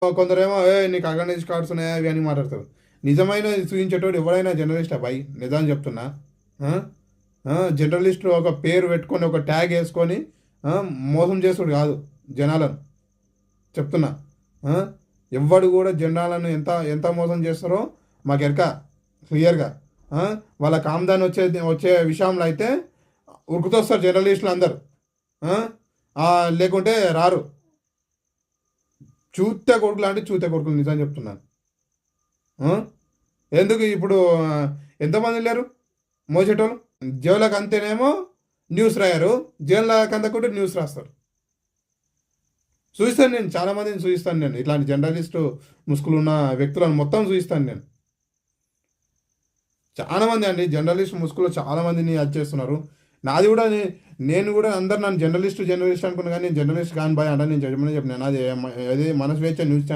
కొందరేమో నీకు organise cards ఉన్నాయా అవి అని మాట్లాడతారు. నిజమైన చూపించేటోడు ఎవడైనా జర్నలిస్టా భయ్, నిజం చెప్తున్నా. ఆ? జర్నలిస్టు ఒక పేరు పెట్టుకొని ఒక ట్యాగ్ వేసుకొని మోసం చేసుడు కాదు జనాలను, చెప్తున్నా. ఆ? ఎవ్వడు కూడా జనాలను ఎంత ఎంత మోసం చేస్తారో మాకు ఎరక క్లియర్గా. వాళ్ళ కామ్దాన్ వచ్చే విషయంలో అయితే ఉరుకుతొస్తారు జర్నలిస్టులు అందరు. ఆ? లేకుంటే రారు. చూత్తే కొడుకులు అంటే చూత్తే కొడుకులు, నిజం చెప్తున్నాను. ఆ? ఎందుకు ఇప్పుడు ఎంతమంది లేరు మోసేటోళ్ళు? జేబులకు అంతేనేమో న్యూస్ రాయరు, జైళ్ళకి అందకుంటే న్యూస్ రాస్తారు. చూస్తాను నేను, చాలామందిని చూపిస్తాను నేను, ఇట్లాంటి జర్నలిస్టు ముసుగులు ఉన్న వ్యక్తులను మొత్తం చూపిస్తాను నేను. చాలామంది అండి జర్నలిస్ట్ ముసుగులో చాలామందిని అది చేస్తున్నారు. నాది కూడా నేను కూడా అందరు నన్ను జర్నలిస్ట్ అనుకున్నా, కానీ నేను జర్నలిస్ట్ కాని బాయ్ అంటే నేను చెప్పిన చెప్పినాను. అది మన స్వేచ్ఛ న్యూస్ ఛానల్